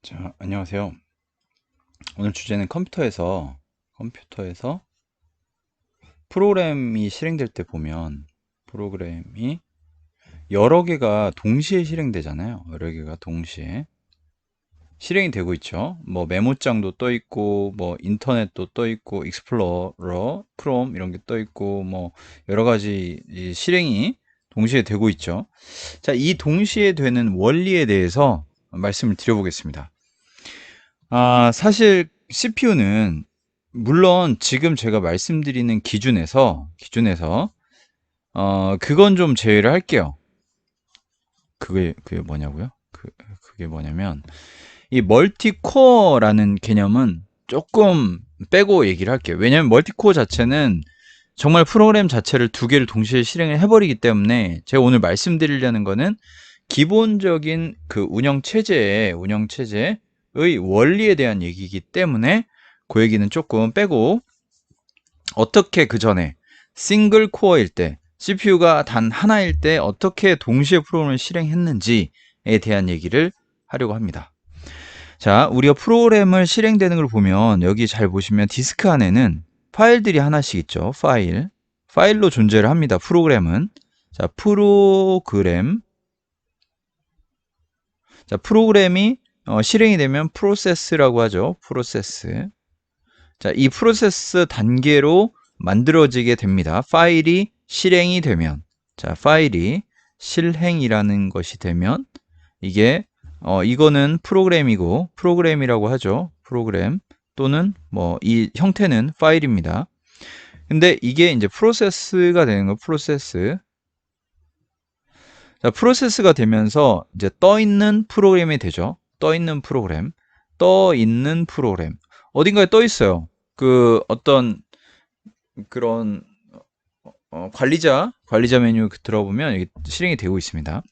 자, 안녕하세요. 오늘 주제는 컴퓨터에서 프로그램이 실행될 때 보면 프로그램이 여러 개가 동시에 실행되잖아요. 여러 개가 동시에 실행이 되고 있죠. 뭐 메모장도 떠 있고 뭐 인터넷도 떠 있고 익스플로러, 크롬 이런 게 떠 있고 뭐 여러 가지 이 실행이 동시에 되고 있죠. 자, 이 동시에 되는 원리에 대해서 말씀을 드려보겠습니다. 사실 CPU는 물론 지금 제가 말씀드리는 기준에서 그건 좀 제외를 할게요. 그게 뭐냐고요? 그게 뭐냐면 이 멀티코어라는 개념은 조금 빼고 얘기를 할게요. 왜냐하면 멀티코어 자체는 정말 프로그램 자체를 두 개를 동시에 실행을 해버리기 때문에 제가 오늘 말씀드리려는 거는 기본적인 그 운영 체제의 원리에 대한 얘기이기 때문에 그 얘기는 조금 빼고 어떻게 그 전에 싱글 코어일 때 CPU가 단 하나일 때 어떻게 동시에 프로그램을 실행했는지에 대한 얘기를 하려고 합니다. 자, 우리가 프로그램을 실행되는 걸 보면 여기 잘 보시면 디스크 안에는 파일들이 하나씩 있죠. 파일로 존재를 합니다. 프로그램은. 자, 프로그램이 실행이 되면 프로세스라고 하죠. 프로세스. 자, 이 프로세스 단계로 만들어지게 됩니다. 파일이 실행이 되면. 자, 파일이 실행이라는 것이 되면 이거는 프로그램이라고 하죠. 프로그램 또는 뭐 이 형태는 파일입니다. 근데 이게 이제 프로세스가 되는 거 프로세스. 자, 프로세스가 되면서 이제 떠 있는 프로그램이 되죠. 떠 있는 프로그램. 어딘가에 떠 있어요. 그 어떤 그런 관리자 메뉴 들어보면 여기 실행이 되고 있습니다.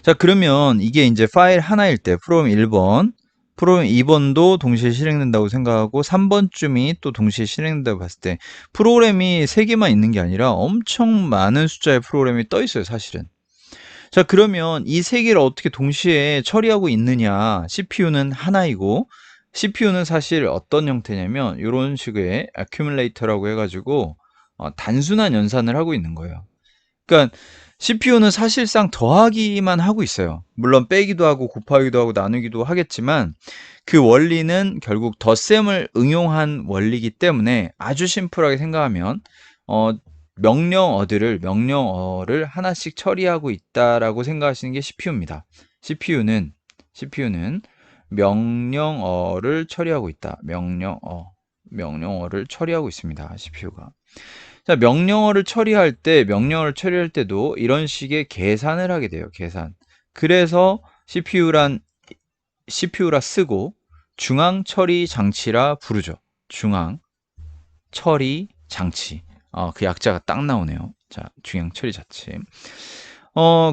자, 그러면 이게 이제 파일 하나일 때 프로그램 1번, 프로그램 2번도 동시에 실행된다고 생각하고 3번쯤이 또 동시에 실행된다고 봤을 때 프로그램이 3개만 있는 게 아니라 엄청 많은 숫자의 프로그램이 떠 있어요, 사실은. 자, 그러면 이 3개를 어떻게 동시에 처리하고 있느냐? CPU는 하나이고 CPU는 사실 어떤 형태냐면 이런 식의 accumulator라고 해가지고 단순한 연산을 하고 있는 거예요. 그러니까 CPU는 사실상 더하기만 하고 있어요. 물론 빼기도 하고 곱하기도 하고 나누기도 하겠지만 그 원리는 결국 덧셈을 응용한 원리이기 때문에 아주 심플하게 생각하면 어, 명령어를 하나씩 처리하고 있다라고 생각하시는 게 CPU입니다. CPU는 명령어를 처리하고 있다. 명령어를 처리하고 있습니다. CPU가. 자, 명령어를 처리할 때도 이런 식의 계산을 하게 돼요. 계산. 그래서 CPU라 쓰고 중앙 처리 장치라 부르죠. 중앙 처리 장치. 그 약자가 딱 나오네요. 자, 중앙 처리 장치.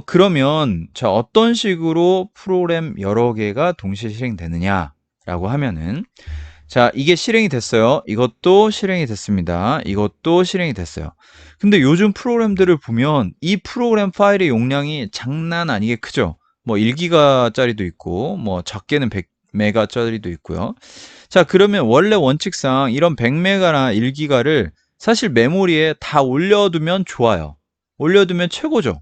그러면 자, 어떤 식으로 프로그램 여러 개가 동시에 실행되느냐라고 하면은 자, 이게 실행이 됐어요. 이것도 실행이 됐습니다. 이것도 실행이 됐어요. 근데 요즘 프로그램들을 보면 이 프로그램 파일의 용량이 장난 아니게 크죠. 뭐 1기가짜리도 있고 뭐 적게는 100메가짜리도 있고요. 자, 그러면 원래 원칙상 이런 100메가나 1기가를 사실 메모리에 다 올려두면 좋아요. 올려두면 최고죠.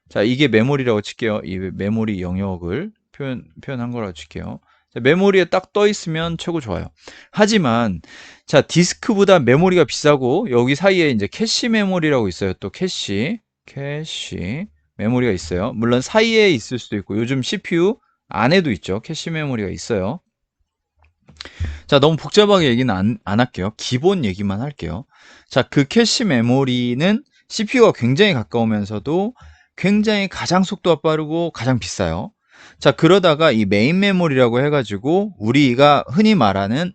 자, 이게 메모리라고 칠게요. 이 메모리 영역을 표현한 거라고 칠게요. 자, 메모리에 딱 떠 있으면 최고 좋아요. 하지만 자, 디스크보다 메모리가 비싸고 여기 사이에 이제 캐시 메모리라고 있어요. 또 캐시 메모리가 있어요. 물론 사이에 있을 수도 있고 요즘 CPU 안에도 있죠. 캐시 메모리가 있어요. 자, 너무 복잡하게 얘기는 안 할게요. 기본 얘기만 할게요. 자, 그 캐시 메모리는 CPU가 굉장히 가까우면서도 굉장히 가장 속도가 빠르고 가장 비싸요. 자, 그러다가 이 메인 메모리라고 해가지고 우리가 흔히 말하는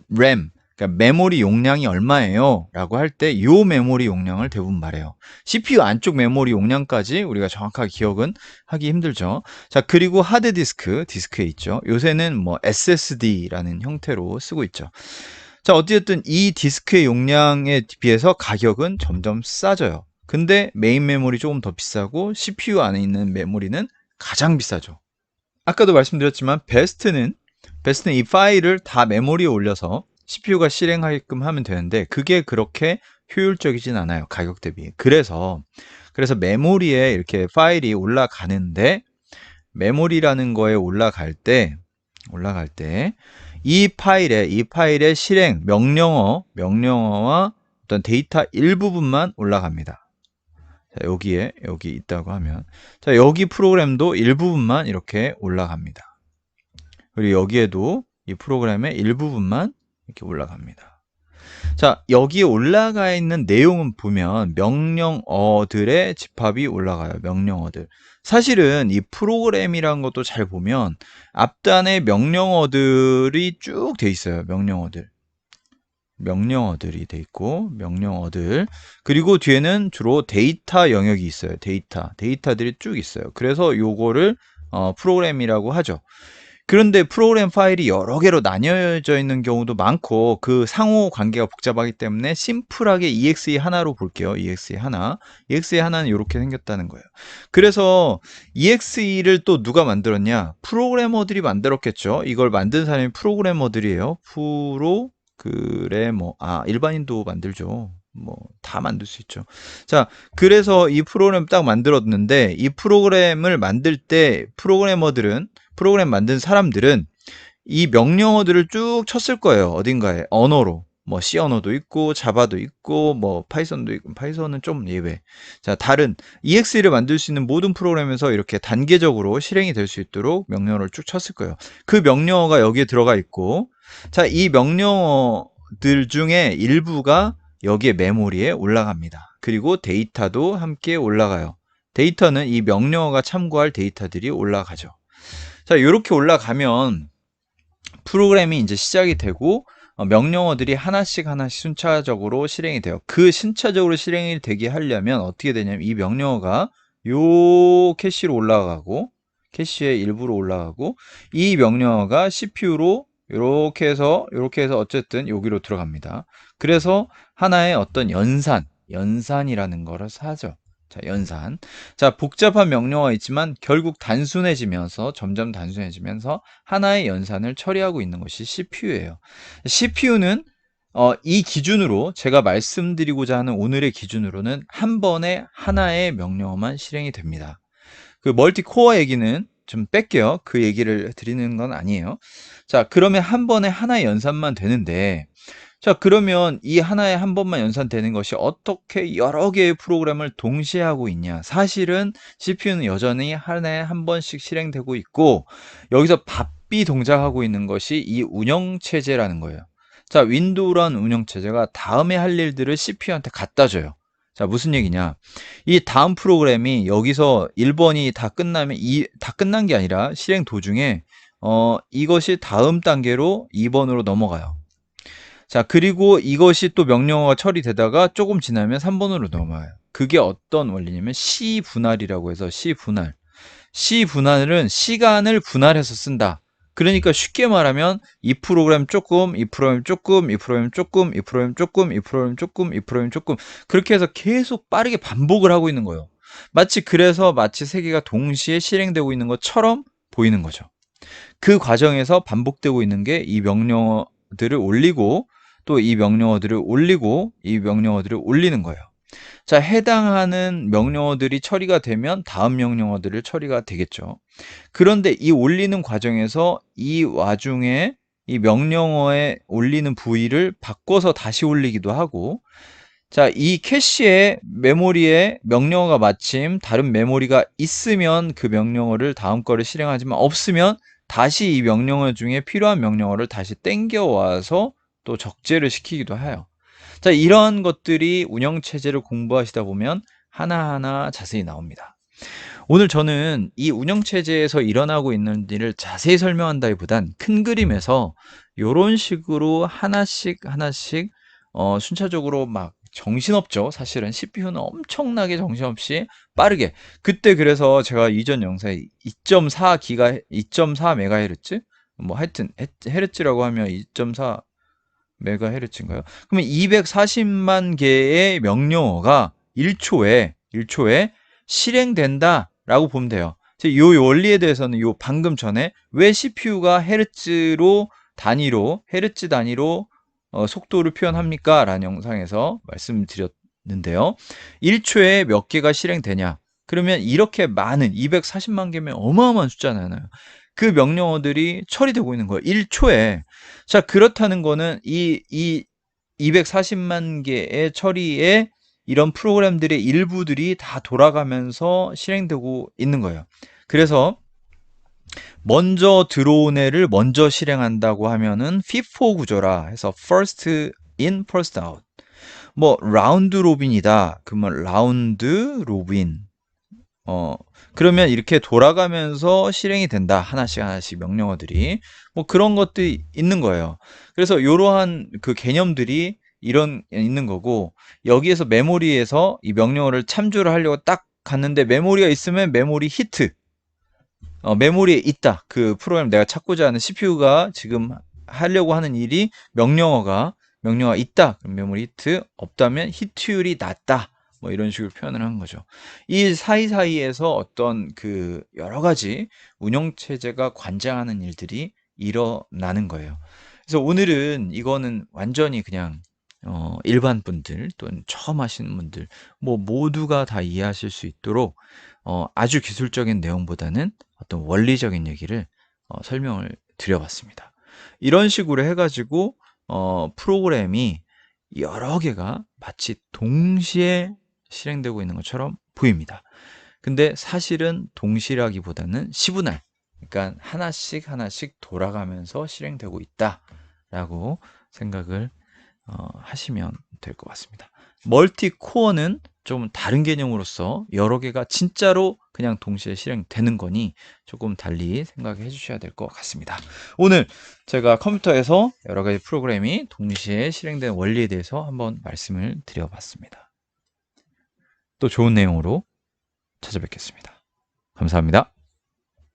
램, 그러니까 메모리 용량이 얼마예요? 라고 할 때 이 메모리 용량을 대부분 말해요. CPU 안쪽 메모리 용량까지 우리가 정확하게 기억은 하기 힘들죠. 자, 그리고 디스크에 있죠. 요새는 뭐 SSD라는 형태로 쓰고 있죠. 자, 어쨌든 이 디스크의 용량에 비해서 가격은 점점 싸져요. 근데 메인 메모리 조금 더 비싸고 CPU 안에 있는 메모리는 가장 비싸죠. 아까도 말씀드렸지만 베스트는 이 파일을 다 메모리에 올려서 CPU가 실행하게끔 하면 되는데 그게 그렇게 효율적이진 않아요. 가격 대비. 그래서 메모리에 이렇게 파일이 올라가는데 메모리라는 거에 올라갈 때 이 파일의 실행 명령어와 어떤 데이터 일부분만 올라갑니다. 자, 여기 있다고 하면 자, 여기 프로그램도 일부분만 이렇게 올라갑니다. 그리고 여기에도 이 프로그램의 일부분만 이렇게 올라갑니다. 자, 여기에 올라가 있는 내용은 보면 명령어들의 집합이 올라가요. 명령어들. 사실은 이 프로그램이라는 것도 잘 보면 앞단에 명령어들이 쭉 돼 있어요. 명령어들이 돼 있고 명령어들 그리고 뒤에는 주로 데이터 영역이 있어요. 데이터들이 쭉 있어요. 그래서 요거를 프로그램이라고 하죠. 그런데 프로그램 파일이 여러 개로 나뉘어져 있는 경우도 많고 그 상호 관계가 복잡하기 때문에 심플하게 exe 하나로 볼게요. exe 하나는 이렇게 생겼다는 거예요. 그래서 exe를 또 누가 만들었냐? 프로그래머들이 만들었겠죠. 이걸 만든 사람이 프로그래머들이에요. 일반인도 만들죠. 뭐 다 만들 수 있죠. 자, 그래서 이 프로그램 딱 만들었는데 이 프로그램을 만들 때 프로그램 만든 사람들은 이 명령어들을 쭉 쳤을 거예요. 어딘가에 언어로. 뭐 C 언어도 있고 자바도 있고 뭐 파이썬도 있고 파이썬은 좀 예외. 자, 다른 EXE를 만들 수 있는 모든 프로그램에서 이렇게 단계적으로 실행이 될 수 있도록 명령어를 쭉 쳤을 거예요. 그 명령어가 여기에 들어가 있고 자, 이 명령어들 중에 일부가 여기에 메모리에 올라갑니다. 그리고 데이터도 함께 올라가요. 데이터는 이 명령어가 참고할 데이터들이 올라가죠. 자, 이렇게 올라가면 프로그램이 이제 시작이 되고 명령어들이 하나씩 순차적으로 실행이 돼요. 그 순차적으로 실행이 되게 하려면 어떻게 되냐면 이 명령어가 요 캐시로 올라가고 캐시의 일부로 올라가고 이 명령어가 CPU로 이렇게 해서 어쨌든 여기로 들어갑니다. 그래서 하나의 어떤 연산이라는 거를 하죠. 자, 연산. 자, 복잡한 명령어가 있지만 결국 점점 단순해지면서 하나의 연산을 처리하고 있는 것이 CPU예요. CPU는 이 기준으로 제가 말씀드리고자 하는 오늘의 기준으로는 한 번에 하나의 명령어만 실행이 됩니다. 그 멀티코어 얘기는 좀 뺄게요. 그 얘기를 드리는 건 아니에요. 자, 그러면 한 번에 하나의 연산만 되는데 자, 그러면 이 하나에 한 번만 연산되는 것이 어떻게 여러 개의 프로그램을 동시에 하고 있냐? 사실은 CPU는 여전히 하나에 한 번씩 실행되고 있고 여기서 바삐 동작하고 있는 것이 이 운영체제라는 거예요. 자, 윈도우라는 운영체제가 다음에 할 일들을 CPU한테 갖다 줘요. 자, 무슨 얘기냐? 이 다음 프로그램이 여기서 1번이 다 끝나면 다 끝난 게 아니라 실행 도중에 이것이 다음 단계로 2번으로 넘어가요. 자, 그리고 이것이 또 명령어가 처리되다가 조금 지나면 3번으로 넘어와요. 그게 어떤 원리냐면 C분할이라고 해서 C분할. C분할은 시간을 분할해서 쓴다. 그러니까 쉽게 말하면 이 프로그램 조금, 이 프로그램 조금, 이 프로그램 조금, 이 프로그램 조금, 이 프로그램 조금, 이 프로그램 조금 그렇게 해서 계속 빠르게 반복을 하고 있는 거예요. 마치 세 개가 동시에 실행되고 있는 것처럼 보이는 거죠. 그 과정에서 반복되고 있는 게 이 명령어들을 올리고 또 이 명령어들을 올리고 이 명령어들을 올리는 거예요. 자, 해당하는 명령어들이 처리가 되면 다음 명령어들을 처리가 되겠죠. 그런데 이 올리는 과정에서 이 와중에 이 명령어에 올리는 부위를 바꿔서 다시 올리기도 하고 자, 이 캐시에 메모리에 명령어가 마침 다른 메모리가 있으면 그 명령어를 다음 거를 실행하지만 없으면 다시 이 명령어 중에 필요한 명령어를 다시 땡겨와서 또 적재를 시키기도 해요. 자, 이런 것들이 운영체제를 공부하시다 보면 하나하나 자세히 나옵니다. 오늘 저는 이 운영체제에서 일어나고 있는 일을 자세히 설명한다기보단 큰 그림에서 이런 식으로 하나씩 순차적으로 막 정신없죠. 사실은 CPU는 엄청나게 정신없이 빠르게 그때 그래서 제가 이전 영상에 2.4 메가헤르츠 뭐 하여튼 헤르츠라고 하면 2.4 메가헤르츠인가요? 그러면 240만 개의 명령어가 1초에 실행된다라고 보면 돼요. 이 원리에 대해서는 요 방금 전에 왜 CPU가 헤르츠 단위로 속도를 표현합니까? 라는 영상에서 말씀드렸는데요. 1초에 몇 개가 실행되냐? 그러면 이렇게 많은 240만 개면 어마어마한 숫자잖아요. 그 명령어들이 처리되고 있는 거예요. 1초에. 자, 그렇다는 거는 이 240만 개의 처리에 이런 프로그램들의 일부들이 다 돌아가면서 실행되고 있는 거예요. 그래서 먼저 들어온 애를 먼저 실행한다고 하면은 FIFO 구조라 해서 first in, first out. 뭐 라운드 로빈이다. 그러면 라운드 로빈. 그러면 이렇게 돌아가면서 실행이 된다. 하나씩 명령어들이. 뭐 그런 것들이 있는 거예요. 그래서 이러한 그 개념들이 있는 거고, 여기에서 메모리에서 이 명령어를 참조를 하려고 딱 갔는데 메모리가 있으면 메모리 히트. 메모리에 있다. 그 프로그램 내가 찾고자 하는 CPU가 지금 하려고 하는 일이 명령어가 있다. 그럼 메모리 히트, 없다면 히트율이 낮다. 뭐 이런 식으로 표현을 하는 거죠. 이 사이사이에서 어떤 그 여러 가지 운영 체제가 관장하는 일들이 일어나는 거예요. 그래서 오늘은 이거는 완전히 그냥 일반 분들 또는 처음 하시는 분들 뭐 모두가 다 이해하실 수 있도록 아주 기술적인 내용보다는 어떤 원리적인 얘기를 설명을 드려봤습니다. 이런 식으로 해가지고 프로그램이 여러 개가 마치 동시에 실행되고 있는 것처럼 보입니다. 근데 사실은 동시라기보다는 시분할, 그러니까 하나씩 돌아가면서 실행되고 있다라고 생각을 하시면 될 것 같습니다. 멀티 코어는 좀 다른 개념으로서 여러 개가 진짜로 그냥 동시에 실행되는 거니 조금 달리 생각해 주셔야 될 것 같습니다. 오늘 제가 컴퓨터에서 여러 가지 프로그램이 동시에 실행되는 원리에 대해서 한번 말씀을 드려봤습니다. 또 좋은 내용으로 찾아뵙겠습니다. 감사합니다.